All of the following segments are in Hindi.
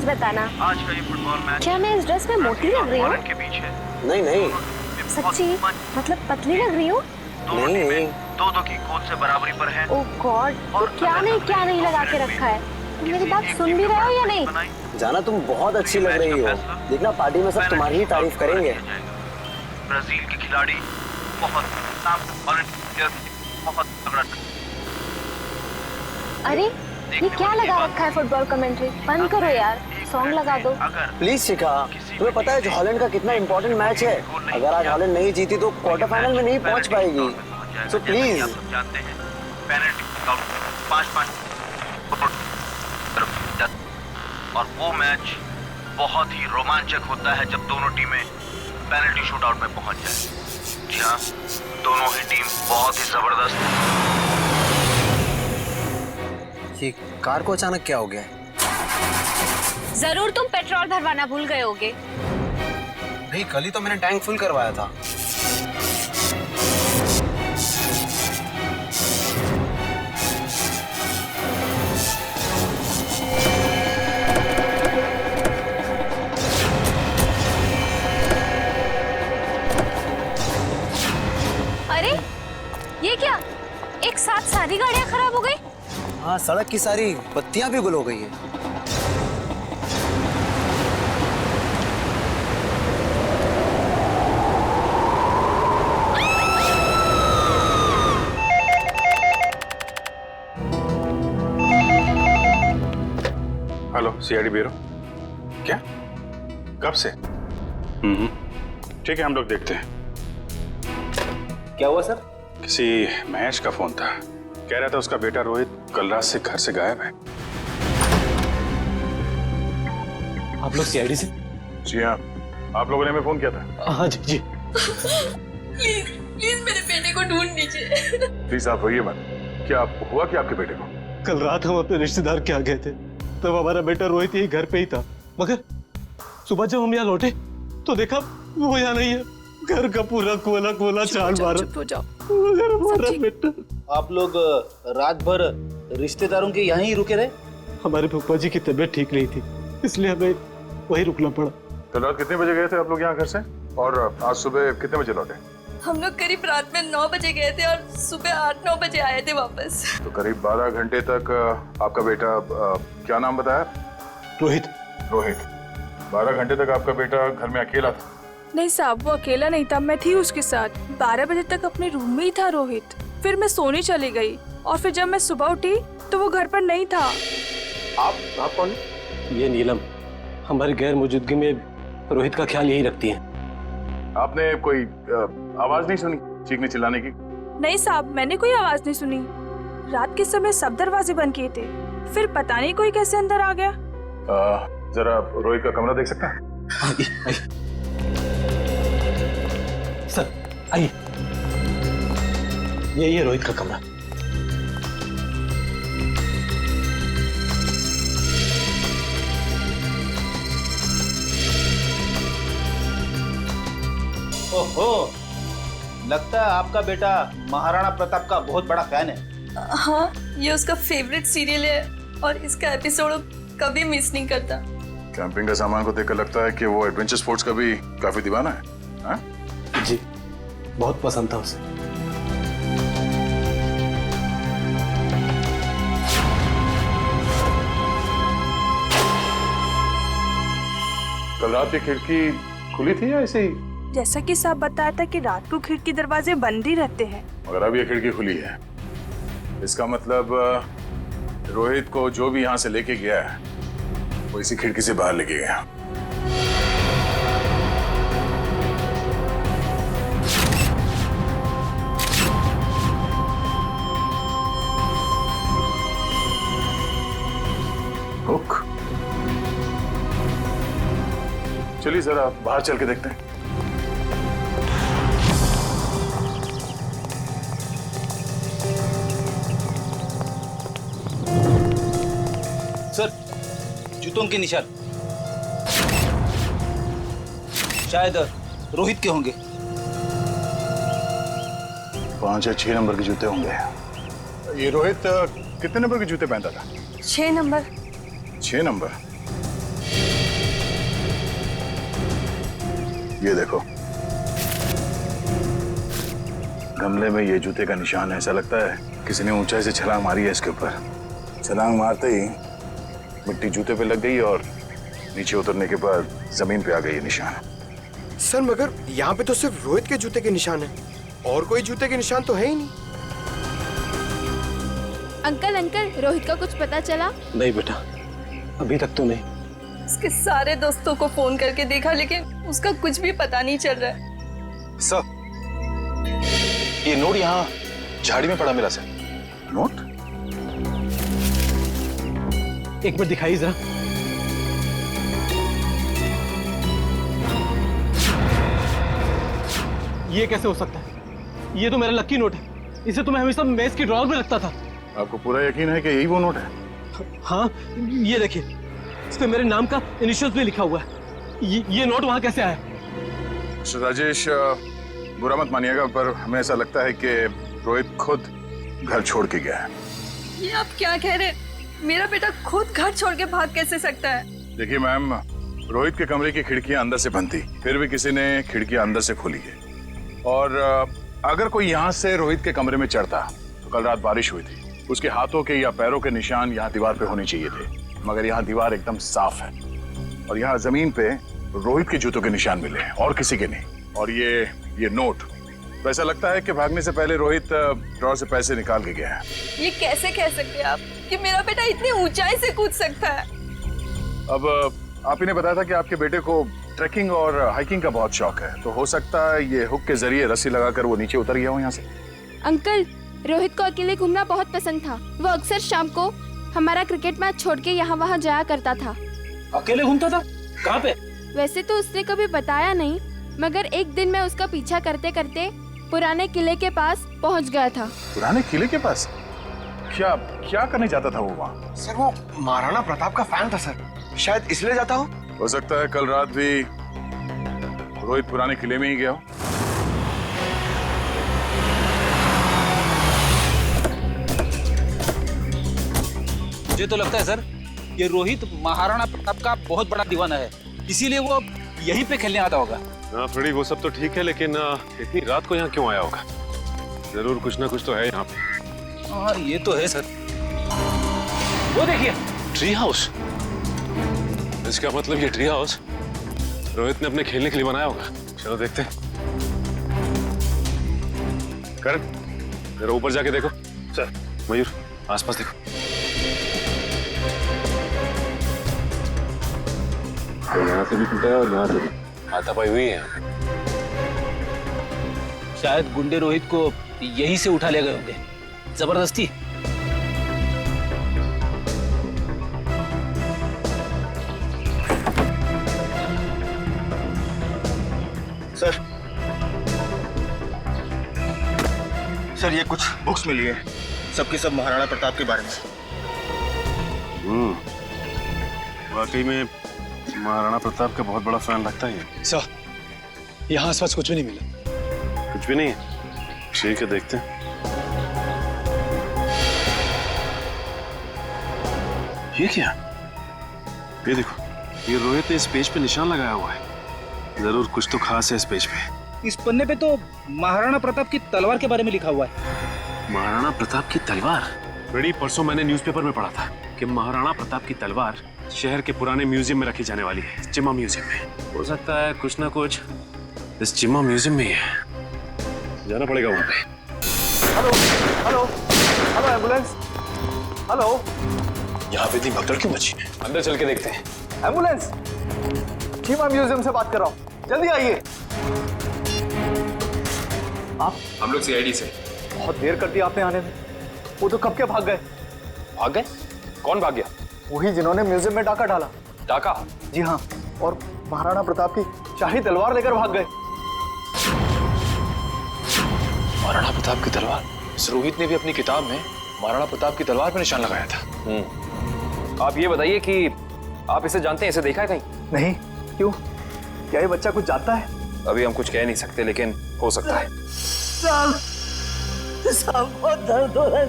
सच बताना, आज का ये फुटबॉल मैच क्या मैं इस ड्रेस में मोटी लग रही हूँ? के बीच है। नहीं नहीं सच्ची? मतलब पतली लग रही हूँ? दोनों नहीं। टीमें दो की गोल से बराबरी पर हैं। ओह गॉड, तो क्या नहीं लगा के रखा है? तुम मेरी बात सुन भी रहे हो या नहीं? जाना, तुम बहुत अच्छी लग रही हो। देखना पार्टी में सब तुम्हारी ही तारीफ करेंगे। ब्राजील के खिलाड़ी बहुत तगड़ा। अरे ये क्या लगा रखा है फुटबॉल कमेंट्री? बंद करो यार, सॉन्ग लगा दो प्लीज शिखा, तुम्हें पता है जो हॉलैंड का कितना इम्पोर्टेंट मैच है? अगर आज हॉलैंड नहीं जीती तो क्वार्टर फाइनल में नहीं पहुंच पाएगी। So please. आप सब जानते हैं पेनल्टी 5-5 और वो मैच बहुत ही रोमांचक होता है जब दोनों टीमें पेनल्टी शूटआउट में पहुंच जाए। जी हाँ, दोनों ही टीम बहुत ही जबरदस्त है। ये कार को अचानक क्या हो गया? जरूर तुम पेट्रोल भरवाना भूल गए होगे। नहीं, कल ही तो मैंने टैंक फुल करवाया था। अरे ये क्या, एक साथ सारी गाड़ियां खराब हो गई? हाँ, सड़क की सारी बत्तियां भी गुल हो गई है। Hello, CID bureau. क्या? कब से? ठीक है, हम लोग देखते हैं। क्या हुआ सर? किसी महेश का फोन था, कह रहा था उसका बेटा रोहित कल रात से घर से गायब है। आप लोग सीआईडी से? जी हाँ, आप लोगों ने हमें फोन किया था। हाँ जी जी। प्लीज प्लीज मेरे बेटे को ढूंढ लीजिए। प्लीज आप रोइए मत। क्या हुआ कि आपके बेटे को? कल रात हम अपने रिश्तेदार के यहाँ गए थे, तब हमारा बेटा रोहित यही घर पे ही था, मगर सुबह जब हम यहाँ लौटे तो देखा वो यहाँ नहीं है। घर का पूरा कोला चाल मारा। चुप हो जाओ। मगर हमारा बेटा। आप लोग रात भर रिश्तेदारों के यहाँ ही रुके रहे? हमारे फूफा जी की तबीयत ठीक नहीं थी, इसलिए हमें वही रुकना पड़ा। कल रात कितने बजे गए थे आप लोग यहाँ घर से, और आज सुबह कितने बजे लौटे? हम लोग करीब रात में 9 बजे गए थे और सुबह 8-9 बजे आए थे वापस। तो करीब 12 घंटे तक आपका बेटा, क्या नाम बताया? रोहित। रोहित। 12 घंटे तक आपका बेटा घर में अकेला था? नहीं साहब, वो अकेला नहीं था, मैं थी उसके साथ। 12 बजे तक अपने रूम में ही था रोहित। फिर मैं सोने चली गई और फिर जब मैं सुबह उठी तो वो घर पर नहीं था। आप कौन? ये नीलम हमारी गैर मौजूदगी में रोहित का ख्याल यही रखती है। आपने कोई आवाज नहीं सुनी चीखने चिल्लाने की? नहीं साहब, मैंने कोई आवाज नहीं सुनी। रात के समय सब दरवाजे बंद किए थे, फिर पता नहीं कोई कैसे अंदर आ गया। जरा रोहित का कमरा देख सकता है? आइए सर, आइए। यही है रोहित का कमरा। ओहो, लगता है आपका बेटा महाराणा प्रताप का बहुत बड़ा फैन है। हाँ, ये उसका फेवरेट सीरियल है और इसका एपिसोड कभी मिस नहीं करता। कैंपिंग का सामान को देखकर लगता है कि वो एडवेंचर स्पोर्ट्स का भी काफी दीवाना है। हाँ? जी, बहुत पसंद था उसे। कल रात की खिड़की खुली थी या ऐसे ही? जैसा कि साहब बताया था कि रात को खिड़की दरवाजे बंद ही रहते हैं। मगर अब ये खिड़की खुली है, इसका मतलब रोहित को जो भी यहाँ से लेके गया है वो इसी खिड़की से बाहर लेके गया। हुक। चलिए जरा बाहर चल के देखते हैं। सर, जूतों के निशान शायद रोहित के होंगे। 5 या 6 नंबर के जूते होंगे। ये रोहित कितने नंबर के जूते पहनता था? 6 नंबर। 6 नंबर? ये देखो, गमले में ये जूते का निशान है। ऐसा लगता है किसी ने ऊंचाई से छलांग मारी है इसके ऊपर। छलांग मारते ही मिट्टी जूते पे लग गई और नीचे उतरने के बाद जमीन पे आ गई ये निशान। सर मगर यहाँ पे तो सिर्फ रोहित के जूते के निशान है, और कोई जूते के निशान तो है ही नहीं। अंकल अंकल, रोहित का कुछ पता चला? नहीं बेटा, अभी तक तो नहीं। उसके सारे दोस्तों को फोन करके देखा लेकिन उसका कुछ भी पता नहीं चल रहा है। सर, ये नोट यहाँ झाड़ी में पड़ा मिला सर। नोट? एक मिनट दिखाई जरा। ये कैसे हो सकता है? ये तो मेरा लकी नोट है। इसे तो मैं हमेशा मेज की ड्रॉअर में रखता था। आपको पूरा यकीन है कि यही वो नोट है? हाँ, ये देखिए, इस पे मेरे नाम का इनिशियल्स भी लिखा हुआ है। ये नोट वहां कैसे आया? मिस्टर राजेश, बुरा मत मानिएगा, पर हमें ऐसा लगता है कि रोहित खुद घर छोड़ के गया है। ये आप क्या कह रहे हैं? मेरा बेटा खुद घर छोड़ के भाग कैसे सकता है? देखिए मैम, रोहित के कमरे की खिड़कियां अंदर से बंद थी, फिर भी किसी ने खिड़कियां अंदर से खोली है। और अगर कोई यहाँ से रोहित के कमरे में चढ़ता तो कल रात बारिश हुई थी, उसके हाथों के या पैरों के निशान यहाँ दीवार पे होने चाहिए थे, मगर यहाँ दीवार एकदम साफ है और यहाँ जमीन पे रोहित के जूतों के निशान मिले हैं और किसी के नहीं। और ये नोट, तो ऐसा लगता है कि भागने से पहले रोहित ड्रॉअर से पैसे निकाल के गया है। ये कैसे कह सकते हैं आप कि मेरा बेटा इतनी ऊंचाई से कूद सकता है? अब आप ही ने बताया था कि आपके बेटे को ट्रैकिंग और हाइकिंग का बहुत शौक है, तो हो सकता है ये हुक के जरिए रस्सी लगाकर वो नीचे उतर गया हो यहाँ से। अंकल, रोहित को अकेले घूमना बहुत पसंद था। वो अक्सर शाम को हमारा क्रिकेट मैच छोड़ के यहाँ वहाँ जाया करता था। अकेले घूमता था? कहाँ पे? वैसे तो उसने कभी बताया नहीं, मगर एक दिन मैं उसका पीछा करते करते पुराने किले के पास पहुँच गया था। पुराने किले के पास? क्या करने जाता था वो वहाँ? सर वो महाराणा प्रताप का फैन था सर, शायद इसलिए जाता हो सकता है कल रात भी रोहित पुराने किले में ही गया हो। मुझे तो लगता है सर, ये रोहित महाराणा प्रताप का बहुत बड़ा दीवाना है, इसीलिए वो यहीं पे खेलने आता होगा। हाँ फ्रेडी, वो सब तो ठीक है, लेकिन इतनी रात को यहाँ क्यों आया होगा? जरूर कुछ ना कुछ तो है यहाँ पे। हाँ ये तो है सर। वो देखिए, ट्री हाउस। इसका मतलब ये ट्री हाउस रोहित ने अपने खेलने के लिए बनाया होगा। चलो देखते हैं। करण, जरा ऊपर जाके देखो। सर। मयूर, आसपास देखो। यहाँ से भी टूटा है और यहाँ से भी हाथापाई हुई है। शायद गुंडे रोहित को यहीं से उठा ले गए होंगे जबरदस्ती। सर ये कुछ बुक्स मिली है, सबकी सब महाराणा प्रताप के बारे में। वाकई में महाराणा प्रताप का बहुत बड़ा फैन लगता है ये। सर, यहाँ आसपास कुछ भी नहीं मिला। कुछ भी नहीं है? ठीक है, देखते हैं। ये क्या? ये देखो, ये रोहित ने इस पेज पे निशान लगाया हुआ है। जरूर कुछ तो खास है इस पेज पे। इस पन्ने पे तो महाराणा प्रताप की तलवार के बारे में लिखा हुआ है। महाराणा प्रताप की तलवार? बड़ी परसों मैंने न्यूज़पेपर में पढ़ा था कि महाराणा प्रताप की तलवार शहर के पुराने म्यूजियम में रखी जाने वाली है, चिम्मा म्यूजियम में। हो सकता है कुछ ना कुछ इस चिम्मा म्यूजियम में ही है। जाना पड़ेगा वहां पे। Hello hello hello, ambulance, hello. यहाँ पे इतनी भगदड़ क्यों मची? अंदर चल के देखते हैं। एम्बुलेंस, चिम्मा म्यूजियम से बात कर रहा हूँ, जल्दी आइए। आप? हम लोग सीआईडी से। बहुत देर कर दी आपने आने में। वो तो कब के भाग गए। भाग गए? कौन भाग गया? वही जिन्होंने म्यूजियम में डाका डाला। डाका? जी हाँ, और महाराणा प्रताप की शाही तलवार लेकर भाग गए। महाराणा प्रताप की तलवार? इस रोहित ने भी अपनी किताब में महाराणा प्रताप की तलवार पर निशान लगाया था। आप ये बताइए कि आप इसे जानते हैं, इसे देखा है कहीं? नहीं, क्यों? क्या ये बच्चा कुछ जानता है? अभी हम कुछ कह नहीं सकते, लेकिन हो सकता है। बहुत दर्द हो रहा है।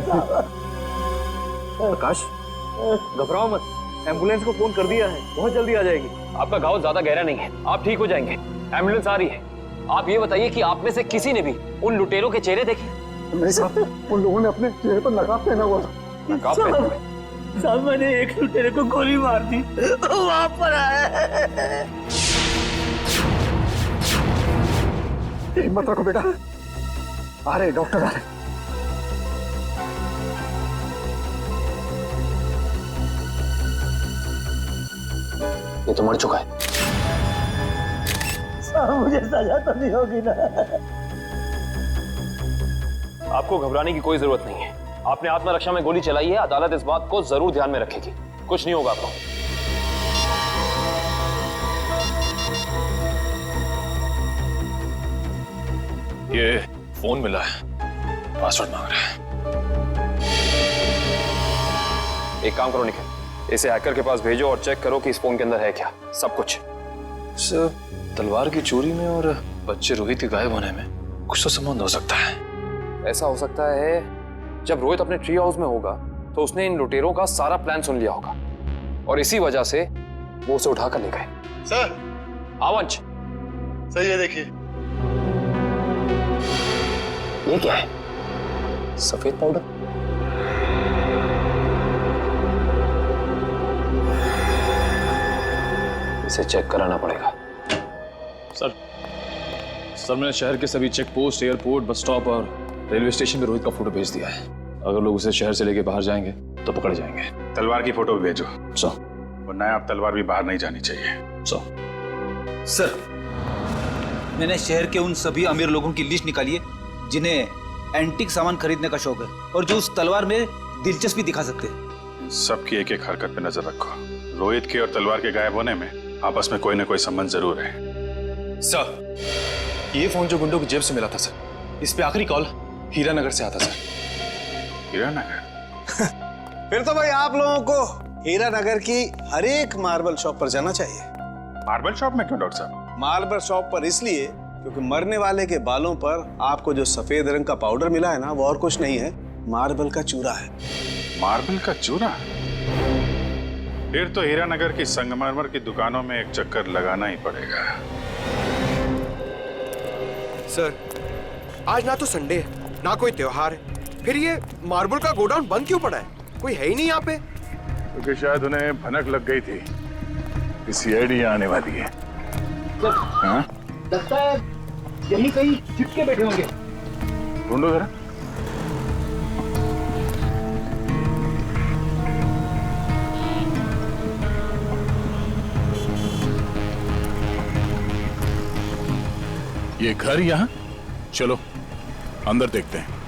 प्रकाश, घबराओ मत, एम्बुलेंस को फोन कर दिया है, बहुत जल्दी आ जाएगी। आपका घाव ज्यादा गहरा नहीं है, आप ठीक हो जाएंगे। एम्बुलेंस आ रही है। आप ये बताइए कि आप में से किसी ने भी उन लुटेरों के चेहरे देखे? नहीं साहब, उन लोगों ने अपने चेहरे पर नकाब पहना हुआ था। नकाब पहना? साहब मैंने एक लुटेरे को गोली मार दी, वहां पर आया। हिम्मत रखो बेटा, आ रहे डॉक्टर आ रहे। ये तो मर चुका है। साहब मुझे सजा तो नहीं होगी ना? आपको घबराने की कोई जरूरत नहीं है। आपने आत्मरक्षा में गोली चलाई है, अदालत इस बात को जरूर ध्यान में रखेगी। कुछ नहीं होगा आपको। ये फोन मिला है, पासवर्ड मांग रहा है। एक काम करो निखिल, इसे हैकर के पास भेजो और चेक करो कि इस फोन के अंदर है क्या, सब कुछ। सर, तलवार की चोरी में और बच्चे रोहित के गायब होने में कुछ तो संबंध हो सकता है। ऐसा हो सकता है जब रोहित अपने ट्री हाउस में होगा तो उसने इन लुटेरों का सारा प्लान सुन लिया होगा और इसी वजह से वो उसे उठाकर ले गए। सर, आवंश, सही है, देखिए ये क्या है? सफेद पाउडर। इसे चेक कराना पड़ेगा। सर, मैंने शहर के सभी check post, airport, bus stop और रेलवे स्टेशन पे रोहित का फोटो भेज दिया है। अगर लोग उसे शहर से लेके बाहर जाएंगे तो पकड़े जाएंगे। तलवार की फोटो भी भेजो। सर, वरना आप तलवार भी बाहर नहीं जानी चाहिए। सर, मैंने शहर के उन सभी अमीर लोगों की लिस्ट निकाली है जिन्हें एंटीक सामान खरीदने का शौक है और जो उस तलवार में दिलचस्पी दिखा सकते हैं। सबकी एक एक हरकत पे नजर रखो। रोहित के और तलवार के गायब होने में आपस में कोई ना कोई संबंध जरूर है। सर, ये फोन जो गुंडों की जेब से मिला था सर, इस पे आखिरी कॉल हीरानगर से आता सर। हीरानगर? फिर तो भाई आप लोगों को हीरानगर की हर एक मार्बल शॉप पर जाना चाहिए। मार्बल शॉप में क्यों डॉक्टर साहब? मार्बल शॉप पर इसलिए क्योंकि मरने वाले के बालों पर आपको जो सफेद रंग का पाउडर मिला है ना, वो और कुछ नहीं है, मार्बल का चूरा है। मार्बल का चूरा? फिर तो हीरानगर की संगमरमर की दुकानों में एक चक्कर लगाना ही पड़ेगा। सर, आज ना तो संडे है, ना कोई त्योहार है, फिर ये मार्बल का गोडाउन बंद क्यों पड़ा है? कोई है ही नहीं यहाँ पे। क्योंकि शायद उन्हें भनक लग गई थी कि सीआईडी आने वाली है। हाँ? लगता है यही कहीं चिपके बैठे होंगे। ढूंढो जरा। ये घर यहाँ? चलो अंदर देखते हैं।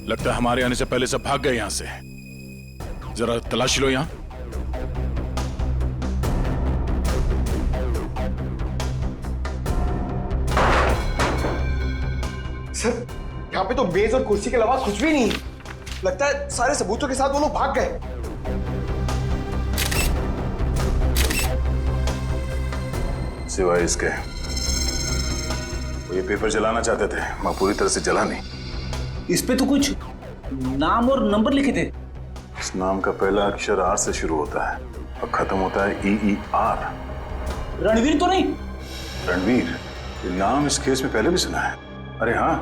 लगता है हमारे आने से पहले सब भाग गए यहां से। जरा तलाशी लो यहां। सर, यहाँ पे तो मेज और कुर्सी के अलावा कुछ भी नहीं है। लगता है सारे सबूतों के साथ वो लोग भाग गए। सिवाय इसके वो ये पेपर जलाना चाहते थे, मैं पूरी तरह से जला नहीं। इस पे तो कुछ नाम और नंबर लिखे थे। इस नाम का पहला अक्षर आर से शुरू होता है और खत्म होता है EER। रणवीर तो नहीं? रणवीर? ये नाम इस केस में पहले भी सुना है। अरे हाँ,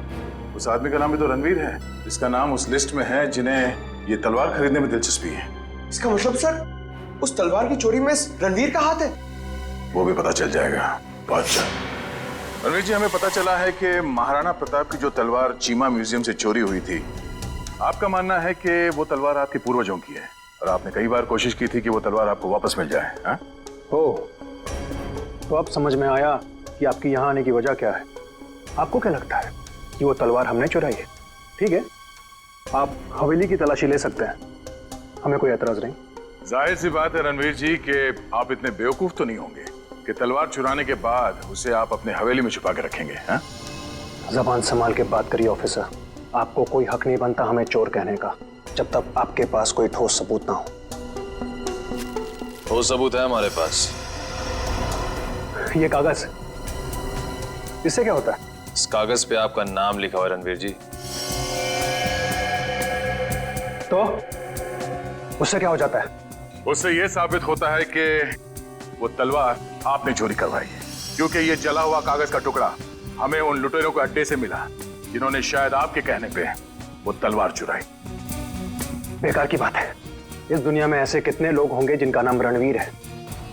उस आदमी का नाम भी तो रणवीर है। इसका नाम उस लिस्ट में है जिन्हें ये तलवार खरीदने में दिलचस्पी है। इसका मतलब सर, उस तलवार की चोरी में रणवीर का हाथ है? वो भी पता चल जाएगा बहुत जल्द। रणवीर जी, हमें पता चला है कि महाराणा प्रताप की जो तलवार चीमा म्यूजियम से चोरी हुई थी, आपका मानना है कि वो तलवार आपके पूर्वजों की है और आपने कई बार कोशिश की थी कि वो तलवार आपको वापस मिल जाए। हाँ? हो, तो अब समझ में आया कि आपकी यहाँ आने की वजह क्या है। आपको क्या लगता है कि वो तलवार हमने चुराई है? ठीक है, आप हवेली की तलाशी ले सकते हैं, हमें कोई एतराज नहीं। जाहिर सी बात है रणवीर जी कि आप इतने बेवकूफ तो नहीं होंगे कि तलवार चुराने के बाद उसे आप अपने हवेली में छुपा के रखेंगे। हाँ? जबान संभाल के बात करिए ऑफिसर। आपको कोई हक नहीं बनता हमें चोर कहने का जब तक आपके पास कोई ठोस सबूत ना हो। ठोस सबूत है हमारे पास। ये कागज, इससे क्या होता है? इस कागज पे आपका नाम लिखा हुआ है रणवीर जी। तो उससे क्या हो जाता है? उससे यह साबित होता है कि वो तलवार आपने चोरी करवाई है, क्योंकि ये जला हुआ कागज का टुकड़ा हमें उन लुटेरों के अड्डे से मिला जिन्होंने शायद आपके कहने पे वो तलवार चुराई। बेकार की बात है। इस दुनिया में ऐसे कितने लोग होंगे जिनका नाम रणवीर है,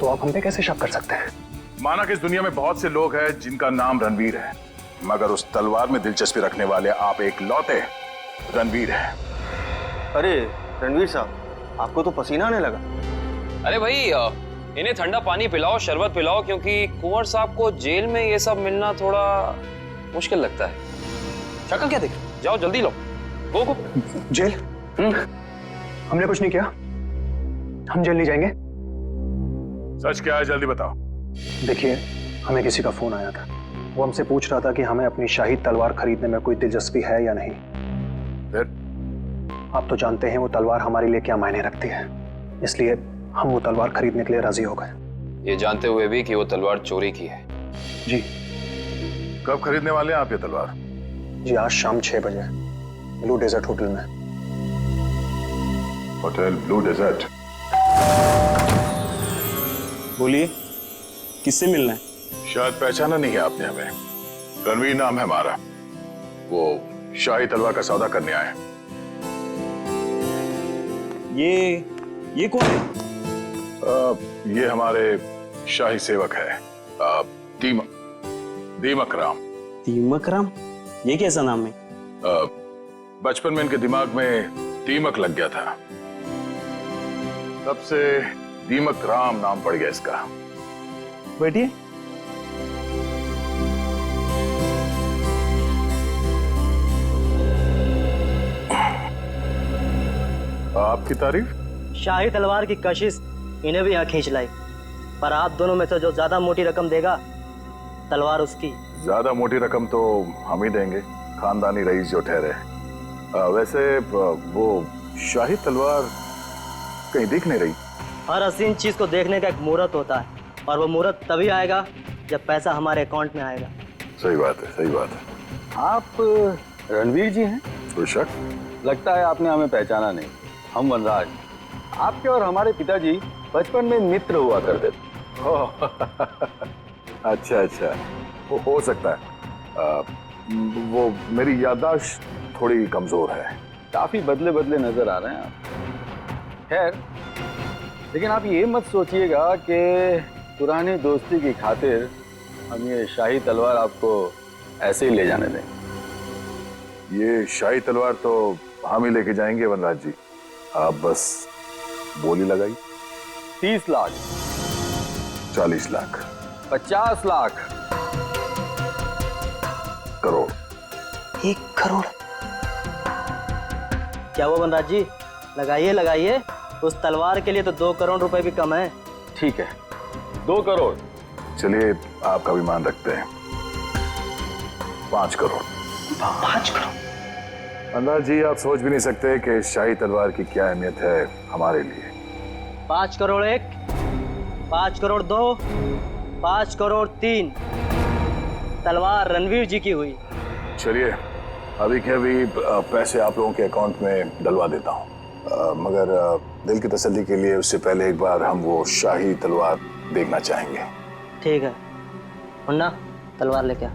तो आप हम पे कैसे शक कर सकते हैं? माना कि इस दुनिया में बहुत से लोग हैं जिनका नाम रणवीर है, मगर उस तलवार में दिलचस्पी रखने वाले आप एक लौते रणवीर हैं। अरे रणवीर साहब, आपको तो पसीना आने लगा। अरे भाई इन्हें ठंडा पानी पिलाओ, शरबत पिलाओ, क्योंकि कुंवर साहब को जेल में ये सब मिलना थोड़ा मुश्किल लगता है। शक्ल क्या देख? जाओ जल्दी लो। गो गो। जेल? हमने कुछ नहीं किया, हम जेल नहीं जाएंगे। सच क्या है, जल्दी बताओ। देखिए, हमें किसी का फोन आया था। वो हमसे पूछ रहा था कि हमें अपनी शाही तलवार खरीदने में कोई दिलचस्पी है या नहीं। फिर? आप तो जानते हैं वो तलवार हमारे लिए क्या मायने रखती है, इसलिए हम वो तलवार खरीदने के लिए राजी हो गए। ये जानते हुए भी कि वो तलवार चोरी की है। जी। कब खरीदने वाले हैं आप ये तलवार? जी आज शाम 6 बजे ब्लू डेजर्ट होटल में। Hotel blue desert? बोलिए, किससे मिलना है? शायद पहचाना नहीं है आपने हमें। रणवीर नाम है हमारा। वो शाही तलवार का सौदा करने आए हैं। ये कौन है? ये हमारे शाही सेवक है, दीमक राम। दीमक राम? ये कैसा नाम है? बचपन में इनके दिमाग में दीमक लग गया था, तब से दीमक राम नाम पड़ गया इसका। बैठिए। आपकी तारीफ? शाही तलवार की कशिश इन्हें भी यहाँ खींच लाई, पर आप दोनों में से जो ज्यादा मोटी रकम देगा तलवार उसकी। ज्यादा मोटी रकम तो हम ही देंगे, खानदानी रईस जो ठहरे। वैसे वो शाही तलवार कहीं दिख नहीं रही। हर हसीन चीज को देखने का एक मुहूर्त होता है, और वो मुहूर्त तभी आएगा जब पैसा हमारे अकाउंट में आएगा। सही बात है, सही बात है। आप रणवीर जी हैं? कोई शक? लगता है आपने हमें पहचाना नहीं। हम वनराज, आपके और हमारे पिताजी बचपन में मित्र हुआ करते थे। अच्छा अच्छा, वो हो सकता है। वो मेरी याददाश्त थोड़ी कमजोर है। काफी बदले बदले नजर आ रहे हैं आप। खैर, लेकिन आप ये मत सोचिएगा कि पुरानी दोस्ती की खातिर हम ये शाही तलवार आपको ऐसे ही ले जाने दें। ये शाही तलवार तो हम ही लेके जाएंगे वनराज जी, आप बस बोली लगाई। 30 लाख, 40 लाख, 50 लाख, करोड़। 1 करोड़? क्या वो वनराज जी? लगाइए लगाइए, उस तलवार के लिए तो 2 करोड़ रुपए भी कम है। ठीक है, 2 करोड़। चलिए आपका भी मान रखते हैं, 5 करोड़। 5 करोड़? वनराज जी, आप सोच भी नहीं सकते कि शाही तलवार की क्या अहमियत है हमारे लिए। 5 करोड़ 1, 5 करोड़ 2, 5 करोड़ 3। तलवार रणवीर जी की हुई। चलिए अभी के अभी पैसे आप लोगों के अकाउंट में डलवा देता हूँ, मगर दिल की तसल्ली के लिए उससे पहले एक बार हम वो शाही तलवार देखना चाहेंगे। ठीक है, मुन्ना तलवार लेके आ।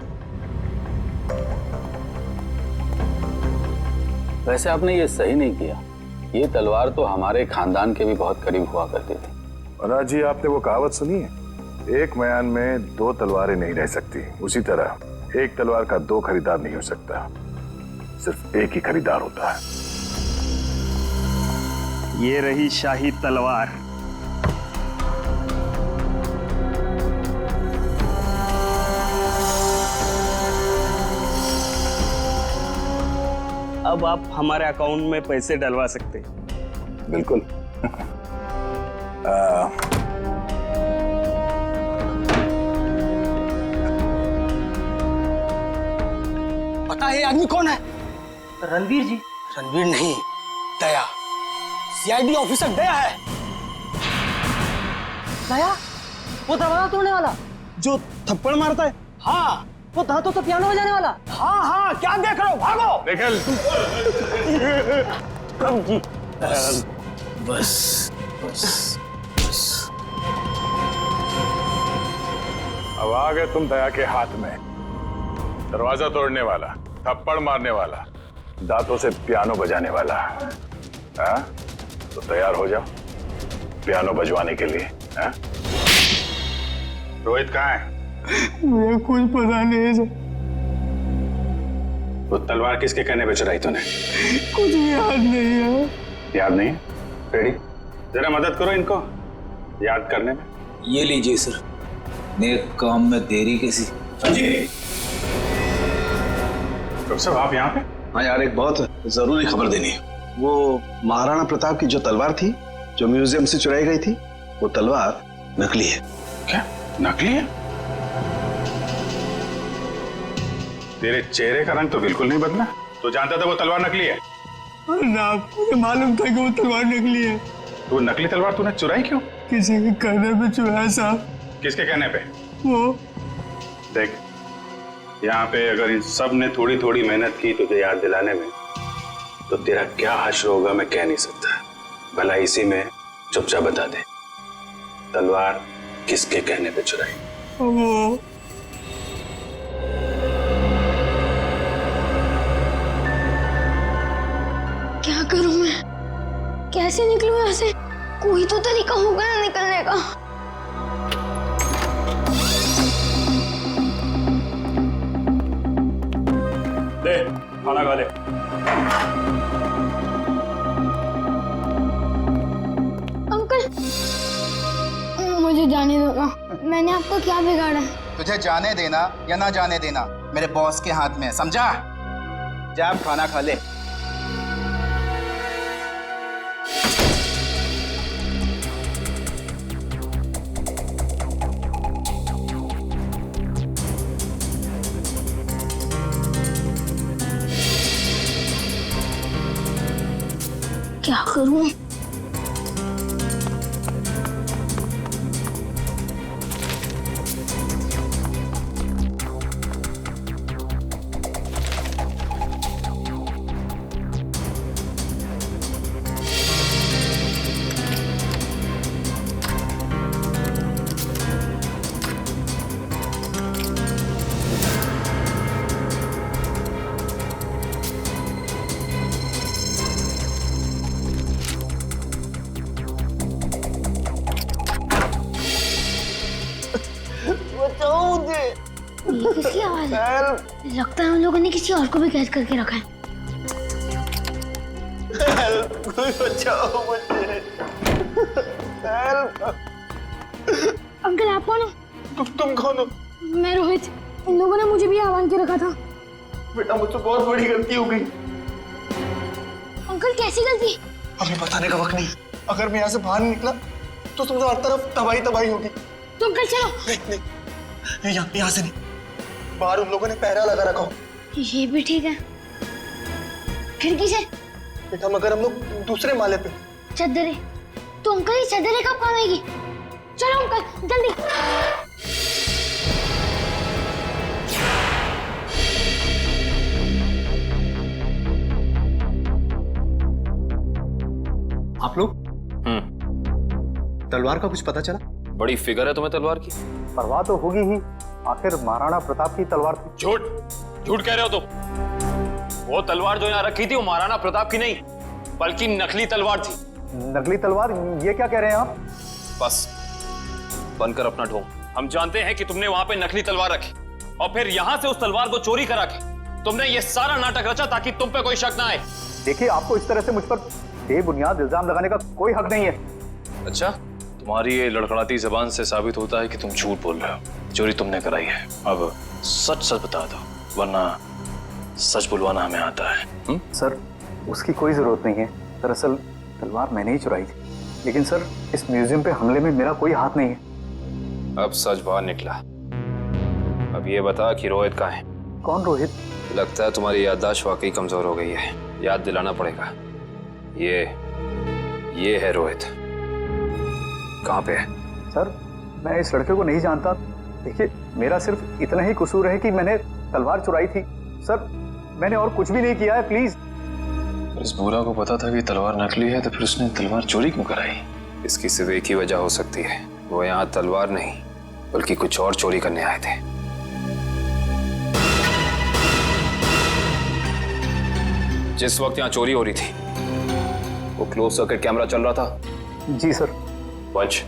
वैसे आपने ये सही नहीं किया। ये तलवार तो हमारे खानदान के भी बहुत करीब हुआ करती थी। वनराज जी, आपने वो कहावत सुनी है, एक म्यान में 2 तलवारें नहीं रह सकती। उसी तरह एक तलवार का 2 खरीदार नहीं हो सकता, सिर्फ एक ही खरीदार होता है। ये रही शाही तलवार। अब आप हमारे अकाउंट में पैसे डलवा सकते हैं। बिल्कुल। पता है आदमी कौन है? रणवीर जी। रणवीर नहीं, दया। सीआईडी ऑफिसर दया है। दया? वो दरवाजा तोड़ने वाला जो थप्पड़ मारता है? हाँ, वो दांतों तो पियानो बजाने वाला। हाँ हाँ, क्या देख रहे हो, भागो। निखिल, बस बस बस। अब आ गए तुम दया के हाथ में। दरवाजा तोड़ने वाला, थप्पड़ मारने वाला, दांतों से पियानो बजाने वाला। हाँ? तो तैयार हो जाओ पियानो बजवाने के लिए। हाँ? रोहित कहाँ है? मुझे कुछ पता नहीं है सर। वो तलवार किसके कहने पे चुराई तूने? कुछ याद नहीं है। याद नहीं? रेडी, जरा मदद करो इनको याद करने में। ये लीजिए सर, नेक काम में देरी कैसी। डॉक्टर साहब आप यहाँ पे? हाँ यार, एक बहुत जरूरी खबर देनी है। वो महाराणा प्रताप की जो तलवार थी, जो म्यूजियम से चुराई गई थी, वो तलवार नकली है। क्या नकली है? तेरे चेहरे का रंग तो बिल्कुल नहीं बदला। तो जानता था वो तलवार नकली है? ना, मुझे मालूम था कि वो तलवार नकली है। तो नकली तलवार तूने चुराई क्यों? किसी के कहने पे चुराया साहब। किसके कहने पे? वो देख, यहाँ पे अगर इन सब ने थोड़ी थोड़ी मेहनत की तुझे याद दिलाने में, तो तेरा क्या हश्र होगा मैं कह नहीं सकता। भला इसी में चुपचाप बता दे, तलवार किसके कहने पे चुराई? वो क्या करूं मैं? कैसे निकलूं यहाँ से? कोई तो तरीका होगा ना निकलने का। ले, खाना खा ले। अंकल, मुझे जाने दो ना। मैंने आपको क्या बिगाड़ा है? तुझे जाने देना या ना जाने देना मेरे बॉस के हाथ में है, समझा? जा आप खाना खा ले। क्या करूं? ये किसकी आवाज है? लगता है उन लोगों ने किसी और को भी कैद करके रखा है। कोई बचाओ मुझे। अंकल आप कौन हो? तुम कौन हो? मैं रोहित। इन लोगों ने मुझे भी आह्वान के रखा था। बेटा मुझसे बहुत बड़ी गलती हो गई। अंकल कैसी गलती? हमें बताने का वक्त नहीं। अगर मैं यहाँ से बाहर नहीं निकला तो तुम हर तरफ तबाही तबाही होगी। तो अंकल चलो। नहीं, यहाँ से नहीं। बाहर उन लोगों ने पहरा लगा रखा हो। ये भी ठीक है। खिड़की से? बेटा मगर हम लोग दूसरे माले पे। चद्दरें? तो अंकल ये चद्दरें कब काम आएगी? चलो अंकल जल्दी। आप लोग? तलवार का कुछ पता चला? बड़ी फिगर है तुम्हें तलवार की। परवाह तो होगी ही, आखिर महाराणा प्रताप की तलवार थी। झूठ झूठ कह रहे हो तुम। वो तलवार जो यहाँ रखी थी वो महाराणा प्रताप की नहीं बल्कि नकली तलवार थी। नकली तलवार? ये क्या कह रहे हैं आप? बस बनकर अपना ढोंग। हम जानते हैं कि तुमने वहां पे नकली तलवार रखी और फिर यहां से उस तलवार को चोरी करा के तुमने ये सारा नाटक रचा ताकि तुम पे कोई शक ना आए। देखिए, आपको इस तरह से मुझ पर बेबुनियाद इल्जाम लगाने का कोई हक नहीं है। अच्छा, तुम्हारी ये लड़खड़ाती जबान से साबित होता है कि तुम झूठ बोल रहे हो। चोरी तुमने कराई है। अब सच सच बता दो, वरना सच बुलवाना हमें आता है। सर, उसकी कोई जरूरत नहीं है। दरअसल तलवार मैंने ही चुराई थी। लेकिन सर, इस म्यूजियम पे हमले में मेरा कोई हाथ नहीं है। अब सच बाहर निकला। अब ये बता कि रोहित कहाँ है? कौन रोहित? लगता है तुम्हारी याददाश्त वाकई कमजोर हो गई है। याद दिलाना पड़ेगा। ये है रोहित। कहाँ पे है? सर, मैं इस लड़के को नहीं जानता। देखिए, मेरा सिर्फ इतना ही कसूर है कि मैंने तलवार चुराई थी सर, मैंने और कुछ भी नहीं किया है, प्लीज। इस बूढ़ा को पता था कि तलवार नकली है, तो फिर उसने तलवार चोरी क्यों कराई? इसकी सिर्फ एक ही वजह हो सकती है, वो यहाँ तलवार नहीं बल्कि कुछ और चोरी करने आए थे। जिस वक्त यहाँ चोरी हो रही थी वो क्लोज सर्किट कैमरा चल रहा था? जी सर। पंच,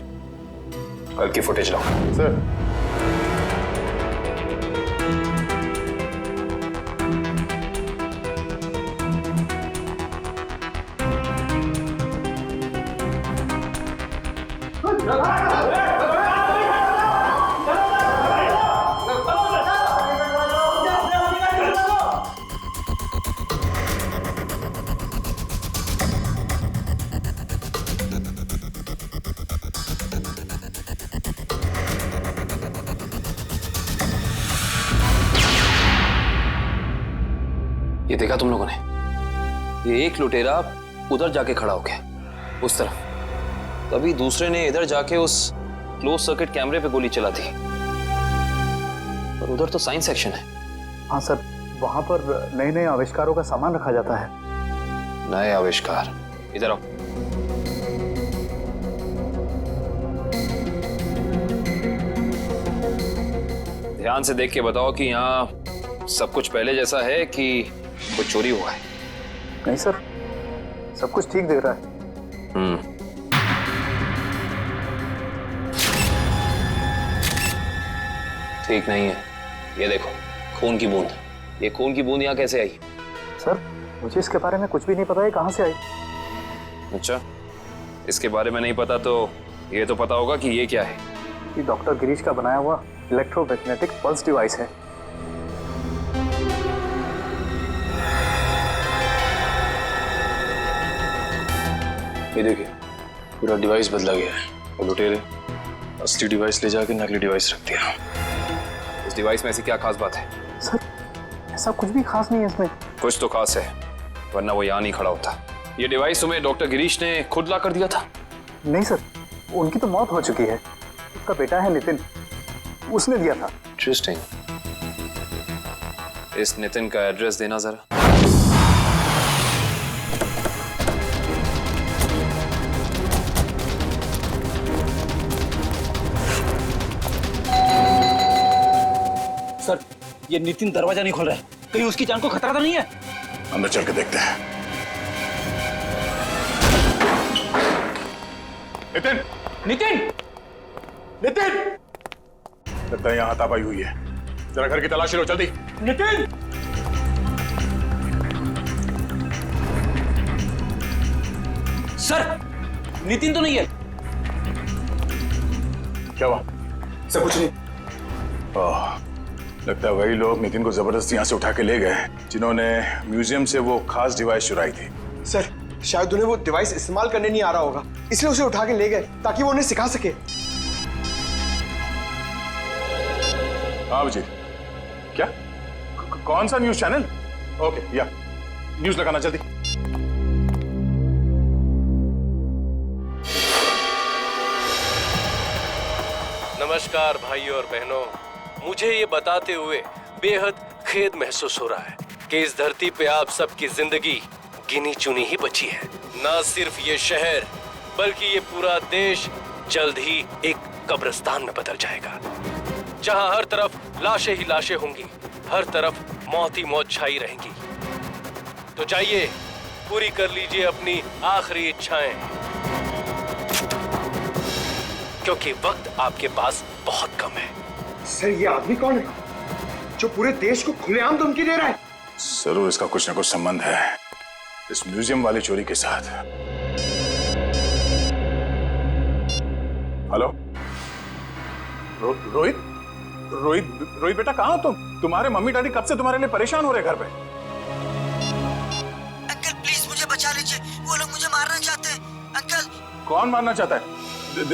कल की फुटेज लाओ। सर। ये देखा तुम लोगों ने? ये एक लुटेरा उधर जाके खड़ा हो गया उस तरफ, तभी दूसरे ने इधर जाके उस क्लोज सर्किट कैमरे पे गोली चला दी। और उधर तो साइंस सेक्शन है। हाँ सर, वहां पर नए नए आविष्कारों का सामान रखा जाता है। नए आविष्कार? इधर आओ। ध्यान से देख के बताओ कि यहाँ सब कुछ पहले जैसा है कि कुछ चोरी हुआ है? नहीं सर, सब कुछ ठीक दिख रहा है। ठीक नहीं है। ये देखो, खून की बूंद। ये खून की बूंद यहाँ कैसे आई? सर, मुझे इसके बारे में कुछ भी नहीं पता है, कहाँ से आई। अच्छा, इसके बारे में नहीं पता तो ये तो पता होगा कि ये क्या है? ये डॉक्टर गिरीश का बनाया हुआ इलेक्ट्रोमैग्नेटिक पल्स डिवाइस है। ये देखिए, पूरा डिवाइस बदला गया है। वो लुटेरे असली डिवाइस ले जाके नकली डिवाइस रख दिया। इस डिवाइस में ऐसी क्या खास बात है? सर, ऐसा कुछ भी खास नहीं है इसमें। कुछ तो खास है, वरना वो यहाँ नहीं खड़ा होता। ये डिवाइस तुम्हें डॉक्टर गिरीश ने खुद ला कर दिया था? नहीं सर, उनकी तो मौत हो चुकी है। उसका बेटा है नितिन, उसने दिया था। इंटरेस्टिंग। इस नितिन का एड्रेस देना जरा। सर, ये नितिन दरवाजा नहीं खोल रहा है, कहीं उसकी जान को खतरा तो नहीं है? अंदर चल के देखते हैं। नितिन! नितिन! नितिन! लगता है यहाँ हाथापाई हुई है। जरा घर की तलाशी लो, जल्दी। नितिन! सर, नितिन तो नहीं है। क्या हुआ? सब कुछ नहीं। लगता है वही लोग नितिन को जबरदस्ती यहाँ से उठा के ले गए जिन्होंने म्यूजियम से वो खास डिवाइस चुराई थी। सर, शायद उन्हें वो डिवाइस इस्तेमाल करने नहीं आ रहा होगा, इसलिए उसे उठा के ले गए ताकि वो उन्हें सिखा सके। हाँ अभिजीत, क्या? कौन सा न्यूज चैनल? ओके, या न्यूज लगाना जल्दी। नमस्कार भाइयों और बहनों, मुझे ये बताते हुए बेहद खेद महसूस हो रहा है कि इस धरती पे आप सबकी जिंदगी गिनी चुनी ही बची है। ना सिर्फ ये शहर बल्कि ये पूरा देश जल्द ही एक कब्रिस्तान में बदल जाएगा, जहां हर तरफ लाशें ही लाशें होंगी, हर तरफ मौत ही मौत छाई रहेंगी। तो जाइए, पूरी कर लीजिए अपनी आखिरी इच्छाएं, क्योंकि वक्त आपके पास बहुत कम है। सर, ये आदमी कौन है जो पूरे देश को खुलेआम धमकी दे रहा है? जरूर इसका कुछ ना कुछ संबंध है इस म्यूजियम वाली चोरी के साथ। हेलो रोहित? रोहित बेटा, कहाँ हो तुम? तुम्हारे मम्मी डैडी कब से तुम्हारे लिए परेशान हो रहे घर पे। अंकल प्लीज मुझे बचा लीजिए, वो लोग मुझे मारना चाहते हैं। अंकल। कौन मारना चाहता है?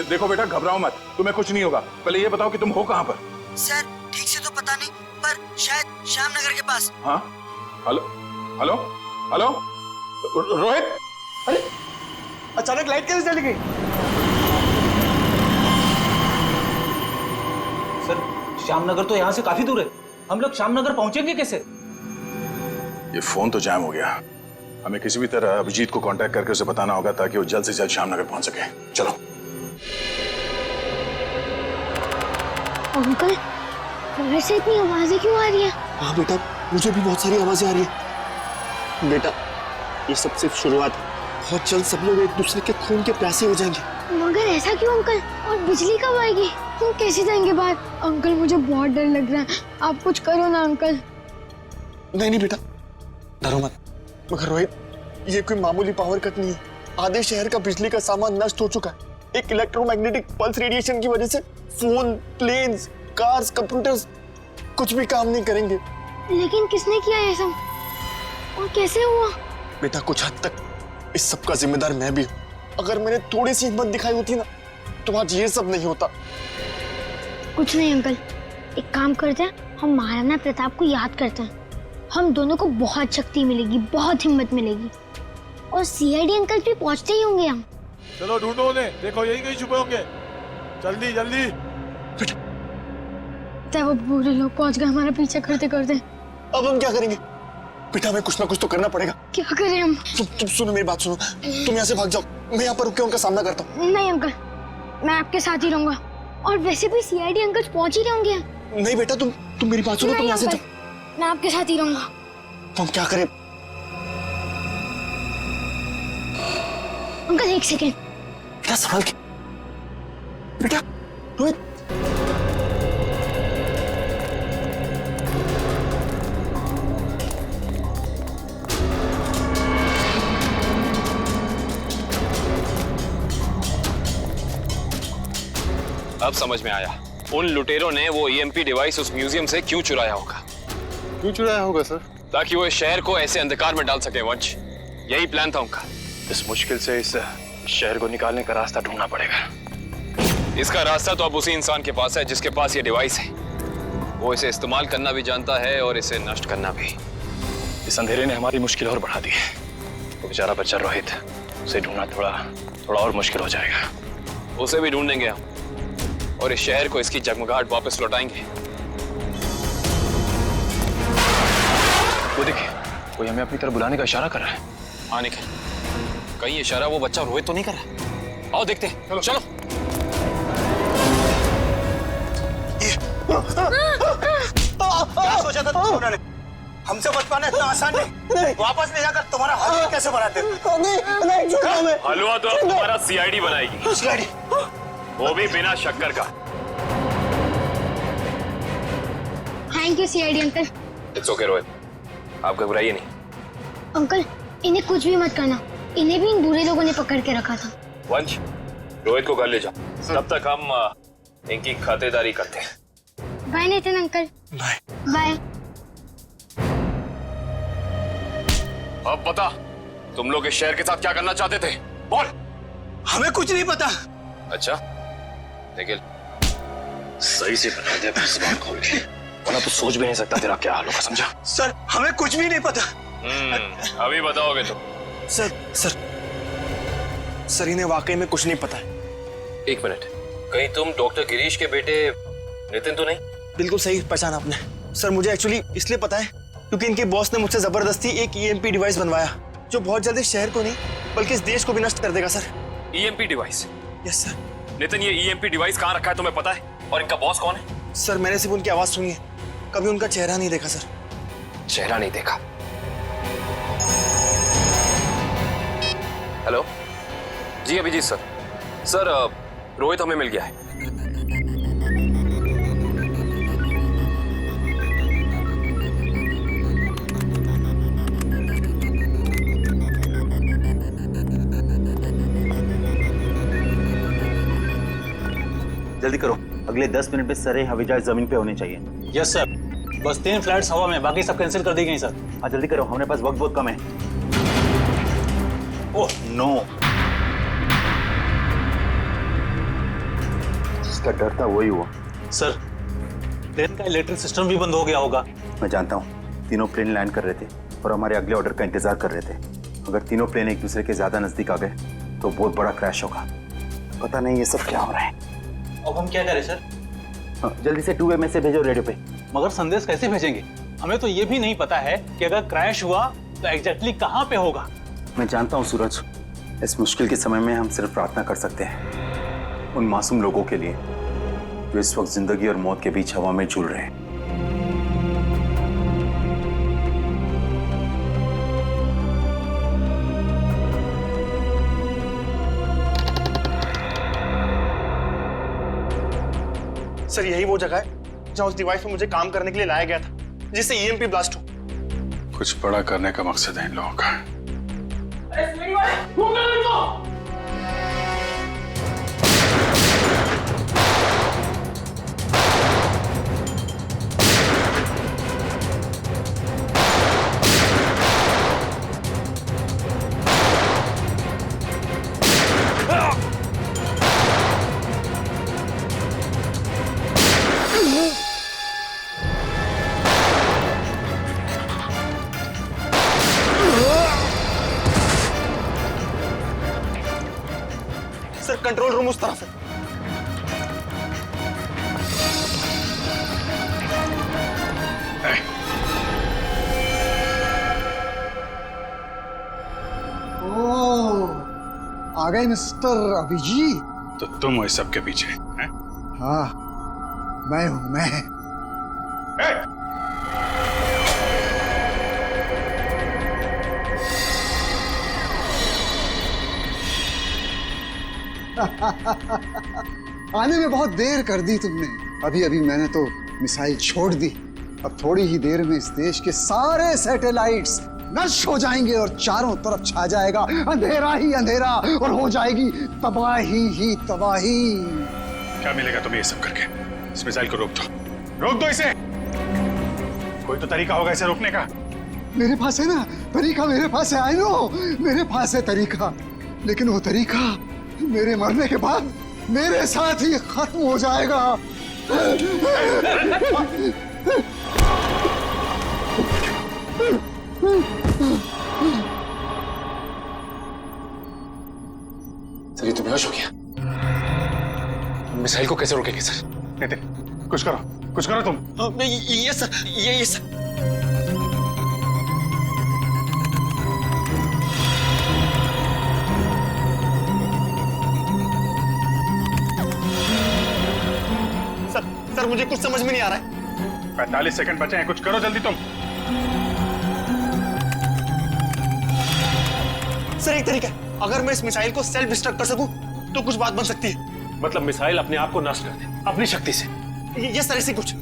देखो बेटा, घबराओ मत, तुम्हें कुछ नहीं होगा। पहले ये बताओ कि तुम हो कहाँ पर? सर, ठीक से तो पता नहीं, पर शायद श्यामनगर के पास। हाँ, हेलो हेलो हेलो रोहित? अरे, अचानक लाइट कैसे चली गई? सर, श्यामनगर तो यहाँ से काफी दूर है, हम लोग श्यामनगर पहुंचेंगे कैसे? ये फोन तो जैम हो गया। हमें किसी भी तरह अभिजीत को कांटेक्ट करके उसे बताना होगा ताकि वो जल्द से जल्द श्यामनगर पहुंच सके। चलो। अंकल, बाहर से इतनी आवाजें क्यों आ रही है? हाँ बेटा, मुझे भी बहुत सारी आवाजें आ रही है। बेटा, ये सब सिर्फ शुरुआत है। बहुत जल्द सब लोग एक दूसरे के खून के प्यासे हो जाएंगे। मगर ऐसा क्यों अंकल? और बिजली कब आएगी? हम कैसे जाएंगे बाहर? अंकल, मुझे बहुत डर लग रहा है, आप कुछ करो ना अंकल। नहीं बेटा, डरो मत। मगर रोहित, ये कोई मामूली पावर कट नहीं है। आधे शहर का बिजली का सामान नष्ट हो चुका है। एक इलेक्ट्रोमैग्नेटिक पल्स रेडिएशन की वजह से फोन, प्लेन्स, कार्स, कंप्यूटर्स कुछ भी काम नहीं करेंगे। लेकिन किसने किया ये सब और कैसे हुआ? बेटा, कुछ हद तक इस सब का जिम्मेदार मैं भी हूँ। अगर मैंने थोड़ी सी हिम्मत दिखाई होती ना, तो आज ये सब नहीं होता। कुछ नहीं अंकल, एक काम करते हैं, हम महाराणा प्रताप को याद करते हैं। हम दोनों को बहुत शक्ति मिलेगी, बहुत हिम्मत मिलेगी, और सीआईडी अंकल भी पहुंचते ही होंगे। हम चलो ढूंढो उन्हें, देखो यही कहीं छुपे होंगे। जल्दी जल्दी। वो बुरे लोग पहुंच गए हमारा पीछा करते करते। अब हम क्या करेंगे? बेटा, हमें कुछ ना कुछ तो करना पड़ेगा। क्या करें हम? तुम सुनो मेरी बात सुनो, तुम यहाँ से भाग जाओ, मैं यहाँ पर रुक के उनका सामना करता हूँ। नहीं अंकल, मैं आपके साथ ही रहूंगा, और वैसे भी सीआईडी अंकल पहुंच ही रहे होंगे। नहीं बेटा, तुम मेरी बात सुनो, तुम यहाँ से जाओ। मैं आपके साथ ही रहूंगा। तो हम क्या करें? अंकल एक सेकेंड। बेटा संभाल के। बेटा, रोहित। अब समझ में आया, उन लुटेरों ने वो ईएमपी डिवाइस उस म्यूजियम से क्यों चुराया होगा। क्यों चुराया होगा सर? ताकि वो इस शहर को ऐसे अंधकार में डाल सके वंश। यही प्लान था उनका। इस मुश्किल से इस शहर को निकालने का रास्ता ढूंढना पड़ेगा। इसका रास्ता तो अब उसी इंसान के पास है जिसके पास ये डिवाइस है। वो इसे इस्तेमाल करना भी जानता है और इसे नष्ट करना भी। इस अंधेरे ने हमारी मुश्किल और बढ़ा दी है। वो बेचारा बच्चा रोहित, उसे ढूंढना थोड़ा और मुश्किल हो जाएगा। उसे भी ढूंढेंगे हम, और इस शहर को इसकी जगमगाहट वापस लौटाएंगे। वो देखिए, कोई हमें अपनी तरफ बुलाने का इशारा कर रहा है। हाँ निखिल, कहीं इशारा वो बच्चा रोहित तो नहीं कर रहा? आओ देखते हैं। चलो। क्या सोचा था तुमने? हमसे बच पाना इतना आसान नहीं। वापस ले जाकर तुम्हारा हलवा कैसे बनाते? हलवा तो अब तुम्हारा सीआईडी बनाएगी। सीआईडी? वो भी बिना शक्कर का। Thank you CID uncle. It's okay Rohit, आप घबराइए नहीं। अंकल, इन्हें कुछ भी मत करना, इन्हें भी इन बुरे लोगों ने पकड़ के रखा था। वंश, रोहित को घर ले जाओ, तब तक हम इनकी खातिरदारी करते हैं। Bye Nitin uncle. Bye bye. अब बता, तुम लोग इस शहर के साथ क्या करना चाहते थे? बोल। हमें कुछ नहीं पता। अच्छा निखिल, सही से बता दे अपनी जुबान खोल के, वरना तो सोच भी नहीं सकता तेरा क्या हाल होगा, समझा? सर, हमें कुछ भी नहीं पता। अभी बताओगे तो? सर इन्हें वाकई में कुछ नहीं पता है। एक मिनट, कहीं तुम डॉक्टर गिरीश के बेटे नितिन तो नहीं? बिल्कुल सही पहचाना आपने। सर, मुझे एक्चुअली इसलिए पता है क्योंकि इनके बॉस ने मुझसे जबरदस्ती एक ईएमपी डिवाइस बनवाया, जो बहुत जल्दी शहर को नहीं बल्कि इस देश को भी नष्ट कर देगा sir. EMP device? Yes sir. Nitin, ये ईएमपी डिवाइस कहाँ रखा है तुम्हें पता है? और इनका बॉस कौन है? सर, मैंने सिर्फ उनकी आवाज सुनी है, कभी उनका चेहरा नहीं देखा सर। चेहरा नहीं देखा? हेलो जी, अभिजीत सर। सर, रोहित हमें मिल गया है। जल्दी करो, अगले 10 मिनट में सारे हवाई जहाज जमीन पे होने चाहिए। Yes sir. बस 3 फ्लाइट्स हवा में, बाकी सब कैंसिल कर दी गई सर। हाँ जल्दी करो, हमारे पास वक्त बहुत कम है। ओह नो, जिसका डर था वही हुआ। सर, प्लेन का इलेक्ट्रिक सिस्टम भी बंद हो गया होगा। मैं जानता हूँ, तीनों प्लेन लैंड कर रहे थे और हमारे अगले ऑर्डर का इंतजार कर रहे थे। अगर तीनों प्लेन एक दूसरे के ज्यादा नजदीक आ गए तो बहुत बड़ा क्रैश होगा। पता नहीं ये सब क्या हो रहा है। अब हम क्या करें सर? जल्दी से 2 मैसेज भेजो रेडियो पे। मगर संदेश कैसे भेजेंगे? हमें तो ये भी नहीं पता है कि अगर क्रैश हुआ तो एग्जैक्टली कहाँ पे होगा। मैं जानता हूँ सूरज, इस मुश्किल के समय में हम सिर्फ प्रार्थना कर सकते हैं उन मासूम लोगों के लिए जो इस वक्त जिंदगी और मौत के बीच हवा में झूल रहे हैं। सर यही वो जगह है जहां उस डिवाइस पे मुझे काम करने के लिए लाया गया था, जिससे ईएमपी ब्लास्ट हो। कुछ बड़ा करने का मकसद है इन लोगों का। सर कंट्रोल रूम उस तरफ है। आ गए मिस्टर अभिजीत। तो तुम हो इस सब के पीछे हैं? हाँ मैं हूं मैं। आने में बहुत देर कर दी तुमने। अभी अभी मैंने तो मिसाइल छोड़ दी। अब थोड़ी ही देर में इस देश के सारे सैटेलाइट्स नष्ट हो जाएंगे और चारों तरफ छा जाएगा अंधेरा ही अंधेरा और हो जाएगी तबाही ही तबाही। क्या मिलेगा तुम्हें ये सब करके? इस मिसाइल को रोक दो इसे। कोई तो तरीका होगा इसे रोकने का। मेरे पास है ना तरीका, मेरे पास है। आई नो मेरे पास है तरीका, लेकिन वो तरीका मेरे मरने के बाद मेरे साथ ही खत्म हो जाएगा। सर ये तो बेहोश हो गया। मिसाइल को कैसे रोकेंगे सर? नितिन कुछ करो तुम। ये सर ये सर। सर मुझे कुछ समझ में नहीं आ रहा है। 45 सेकंड बचे हैं, कुछ करो जल्दी तुम। सर एक तरीका है, अगर मैं इस मिसाइल को सेल्फ डिस्ट्रक्ट कर सकूं तो कुछ बात बन सकती है। मतलब मिसाइल अपने आप को नष्ट कर दे अपनी शक्ति से? ये सर ऐसे कुछ।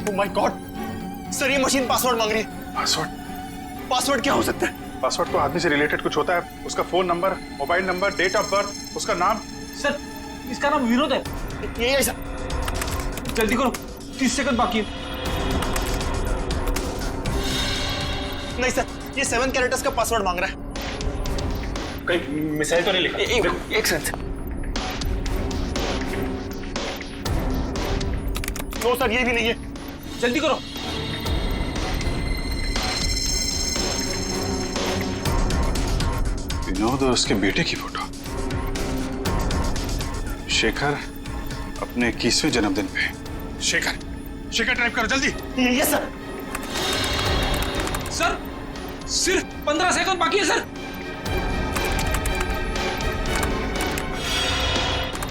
ओह माय गॉड सर, ये मशीन पासवर्ड मांग रही है। पासवर्ड क्या हो सकता है? पासवर्ड तो आदमी से रिलेटेड कुछ होता है। उसका phone number, mobile number, date of birth, उसका नाम। सर इसका नाम विनोद है। ये सर जल्दी करो, 30 सेकंड बाकी है। नहीं सर, ये 7 कैरेक्टर्स का पासवर्ड मांग रहा है। कहीं मिसाइल तो नहीं लिखा? एक सेकंड। नो सर ये भी नहीं है। जल्दी करो। विनोद और उसके बेटे की फोटो। शेखर अपने 21वें जन्मदिन पे। शेखर टाइप करो जल्दी। Yes sir. सर सिर्फ 15 सेकंड बाकी है सर।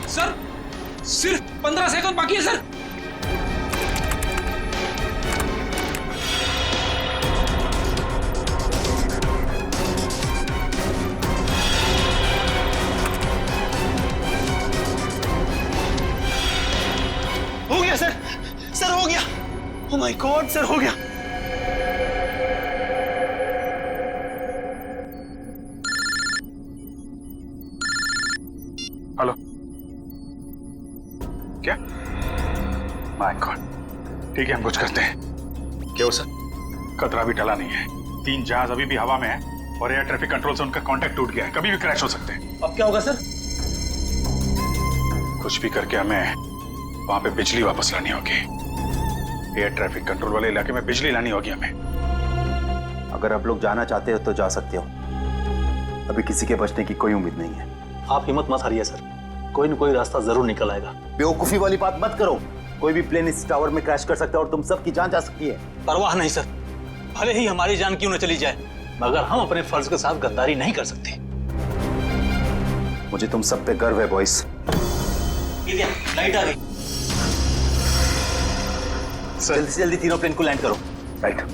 सर सिर्फ 15 सेकंड बाकी है सर। हो गया सर, सर हो गया। ओह माय गॉड सर हो गया। हेलो, क्या? माय गॉड, ठीक है हम कुछ करते हैं। क्या हो सर? खतरा भी टला नहीं है। 3 जहाज अभी भी हवा में है और एयर ट्रैफिक कंट्रोल से उनका कांटेक्ट टूट गया है। कभी भी क्रैश हो सकते हैं। अब क्या होगा सर? कुछ भी करके हमें वहां पे बिजली वापस लानी होगी। एयर ट्रैफिक कंट्रोल वाले इलाके में बिजली लानी होगी हमें। अगर आप लोग जाना चाहते हो तो जा सकते हो, अभी किसी के बचने की कोई उम्मीद नहीं है। आप हिम्मत मत हारिए सर, कोई न कोई रास्ता जरूर निकल आएगा। बेवकूफी वाली बात मत करो। कोई भी प्लेन इस टावर में क्रैश कर सकता है और तुम सबकी जान जा सकती है। परवाह नहीं सर, भले ही हमारी जान क्यों न चली जाए, मगर हम अपने फर्ज के साथ गद्दारी नहीं कर सकते। मुझे तुम सब पे गर्व है बॉयज। लाइट आ गई। जल्दी से जल्दी तीनों प्लेन को लैंड करो। राइट।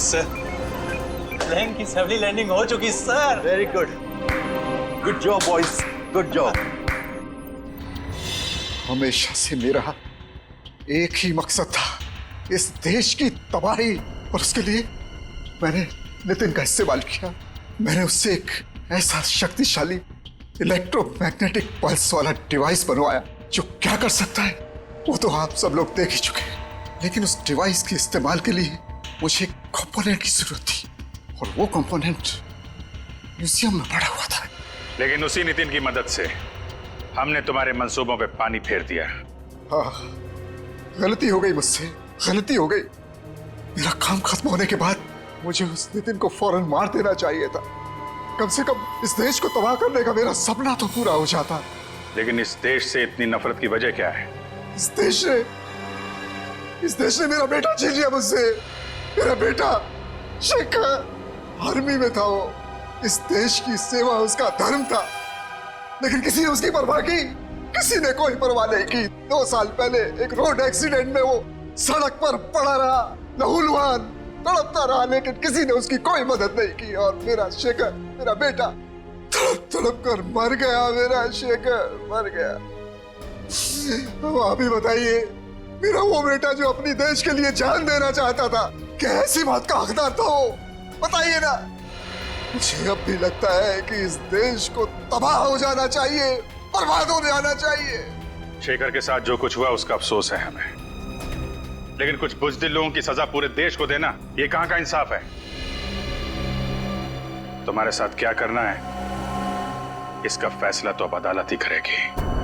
सर, प्लेन की सफली लैंडिंग हो चुकी sir. Very good, good job boys, good job. हमेशा से मेरा एक ही मकसद था, इस देश की तबाही, और उसके लिए मैंने नितिन का इस्तेमाल किया। मैंने उससे एक ऐसा शक्तिशाली इलेक्ट्रोमैग्नेटिक पल्स वाला डिवाइस बनवाया जो क्या कर सकता है वो तो आप सब लोग देख ही चुके हैं। लेकिन उस डिवाइस के इस्तेमाल के लिए मुझे एक कंपोनेंट की जरूरत थी, और वो कंपोनेंट म्यूजियम में पड़ा हुआ था। लेकिन उसी नितिन की मदद से हमने तुम्हारे मंसूबों पे पानी फेर दिया। हाँ, गलती हो गई मुझसे, गलती हो गई। मेरा काम खत्म होने के बाद मुझे उस नितिन को फौरन मार देना चाहिए था। कम से कम इस देश को तबाह करने का मेरा सपना तो पूरा हो जाता। लेकिन इस देश से इतनी नफरत की वजह क्या है? इस देश ने मेरा बेटा छीन लिया मुझसे। मेरा बेटा शेखर आर्मी में था। वो इस देश की सेवा उसका धर्म था, लेकिन किसी ने उसकी परवाह की? किसी ने कोई परवाह नहीं की। 2 साल पहले एक रोड एक्सीडेंट में वो सड़क पर पड़ा रहा, लहूलुहान तड़पता रहा, लेकिन किसी ने उसकी कोई मदद नहीं की। और मेरा शेखर, मेरा बेटा तड़प तड़प कर मर गया। मेरा शेखर मर गया। अब आप ही बताइए, मेरा वो बेटा जो अपनी देश के लिए जान देना चाहता था, क्या ऐसी बात का हकदार था वो? बताइए ना। मुझे अब भी लगता है कि इस देश को तबाह हो जाना चाहिए, बर्बाद हो जाना चाहिए। शेखर के साथ जो कुछ हुआ उसका अफसोस है हमें, लेकिन कुछ बुज़दिल लोगों की सजा पूरे देश को देना, ये कहां का इंसाफ है? तुम्हारे साथ क्या करना है इसका फैसला तो अब अदालत ही करेगी।